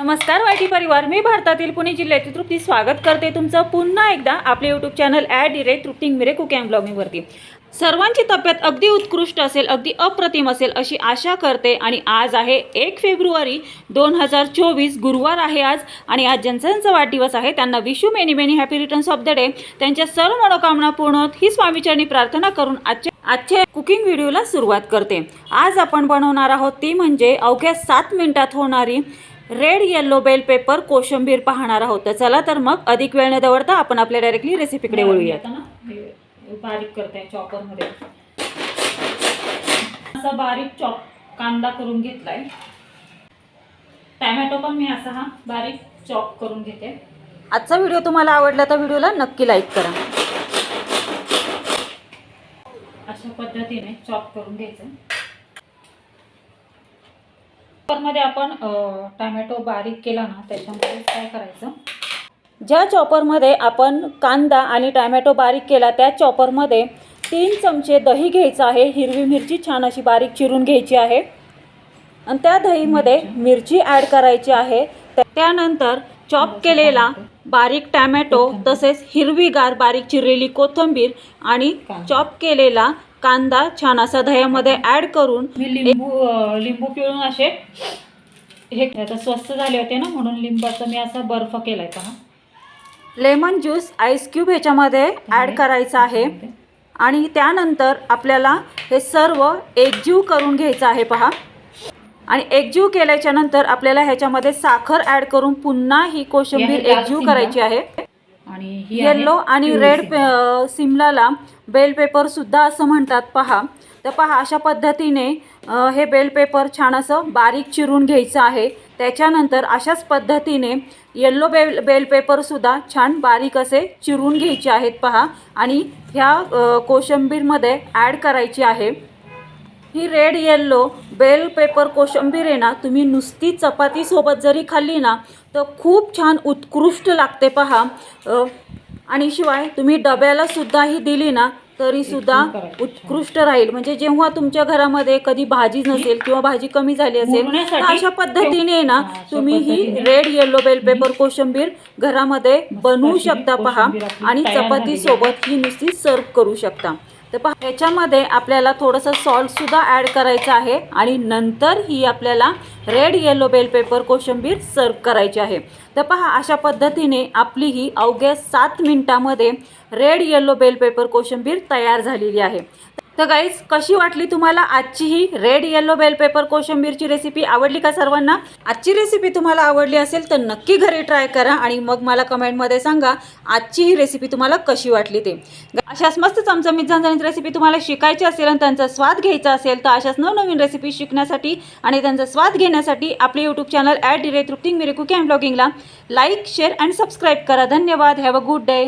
नमस्कार वायटी परिवार, मी भारतातील पुणे जिल्ह्यातील तृप्ती स्वागत करते तुमचं पुन्हा एकदा आपले यूट्यूब चॅनल @तृप्ती मिरे कुक अँड ब्लॉगिंगवरती। सर्वांची तब्येत अगदी उत्कृष्ट असेल, अगदी अप्रतिम असेल अशी आशा करते। आणि आज आहे 1 फेब्रुवारी 2024, गुरुवार आहे आज। आणि आज ज्यांचा वाढदिवस आहे त्यांना wish you many many happy returns of the day. त्यांच्या सर्व मनोकामना पूर्ण होत ही स्वामीचरणी प्रार्थना करून आजच्या कुकिंग व्हिडिओला सुरुवात करते। आज आपण बनवणार आहोत ती म्हणजे अवघ्या 7 मिनिटात होणारी रेड येलो बेल पेपर कोशिंबीर पाहणार आहोत। तर चला तर मग अधिक वेळ न दवडता आपण आपल्या डायरेक्टली रेसिपीकडे वळूया। बारीक करते चॉपर मध्ये, असा बारीक चॉप कांदा करून घेतलाय। टोमॅटो पण मी असा हा बारीक चॉप करून घेते। आजचा व्हिडिओ तुम्हाला आवडला तर व्हिडिओला नक्की लाईक करा। अशा पद्धतीने चॉप करून घ्यायचं। मध्ये आपण टोमॅटो बारीक केला ना, त्याच्यामध्ये काय करायचं, ज्या चॉपरमध्ये आपण कांदा आणि टोमॅटो बारीक केला त्या चॉपरमध्ये 3 चमचे दही घ्यायचं आहे। हिरवी मिरची छान अशी बारीक चिरून घ्यायची आहे आणि त्या दहीमध्ये मिरची ॲड करायची आहे। त्यानंतर चॉप केलेला बारीक टोमॅटो, तसेच हिरवीगार बारीक चिरलेली कोथिंबीर आणि चॉप केलेला कांदा छान असा दह्यामध्ये ॲड करून लिंबू पिळून असे हे आता स्वस्त झाले होते ना, म्हणून लिंबाचा मी असा बर्फ केलाय पहा। लेमन ज्यूस आईस क्यूब ह्याच्यामध्ये ॲड करायचा आहे आणि त्यानंतर आपल्याला हे सर्व एकजीव करून घ्यायचं आहे पहा। आणि एकजीव केल्याच्या नंतर आपल्याला ह्याच्यामध्ये साखर ॲड करून पुन्हा ही कोशिंबीर एकजीव करायची आहे। आणि येलो आणि रेड सिमलाला बेल पेपर सुद्धा असं म्हणतात पहा। तर पहा अशा पद्धतीने हे बेल पेपर छान असं बारीक चिरून घ्यायचं आहे। त्याच्यानंतर अशाच पद्धतीने येलो बेल पेपर सुद्धा छान बारीक असे चिरून घ्यायचे आहेत पहा आणि ह्या कोशिंबीरमध्ये ॲड करायची आहे। ही रेड येल्लो बेल पेपर कोशिंबीर आहे ना, तुम्ही नुसती चपातीसोबत जरी खाल्ली ना तर खूप छान उत्कृष्ट लागते पहा। आणि शिवाय तुम्ही डब्याला सुद्धा ही दिली ना तरी सुद्धा उत्कृष्ट राहील। म्हणजे जेव्हा तुमच्या घरामध्ये कधी भाजी नसेल किंवा भाजी कमी झाली असेल तर अशा पद्धतीने ना तुम्ही ही रेड येलो बेल पेपर कोशिंबीर घरामध्ये बनवू शकता पहा आणि चपातीसोबत ही नुसती सर्व करू शकता। तर पहा ह्याच्यामध्ये आपल्याला थोडंसं सॉल्टसुद्धा ॲड करायचं आहे आणि नंतर ही आपल्याला रेड येलो बेल पेपर कोशिंबीर सर्व करायची आहे। तर पहा अशा पद्धतीने आपली ही अवघ्या 7 मिनिटामध्ये रेड येलो बेल पेपर कोशिंबीर तयार झालेली आहे। तर गाईज, कशी वाटली तुम्हाला आजची ही रेड येलो बेल पेपर कोशिंबीरची रेसिपी? आवडली का सर्वांना? आजची रेसिपी तुम्हाला आवडली असेल तर नक्की घरी ट्राय करा आणि मग मला कमेंटमध्ये सांगा आजची ही रेसिपी तुम्हाला कशी वाटली ते। अशाच मस्त चमचमीत झणझणीत रेसिपी तुम्हाला शिकायची असेल आणि त्यांचा स्वाद घ्यायचा असेल तर अशाच नवनवीन रेसिपी शिकण्यासाठी आणि त्यांचा स्वाद घेण्यासाठी आपले यूट्यूब चॅनल @तृप्ती मिरे कुक अँड ब्लॉगिंगला लाईक, शेअर अँड सबस्क्राईब करा। धन्यवाद। Have a good day.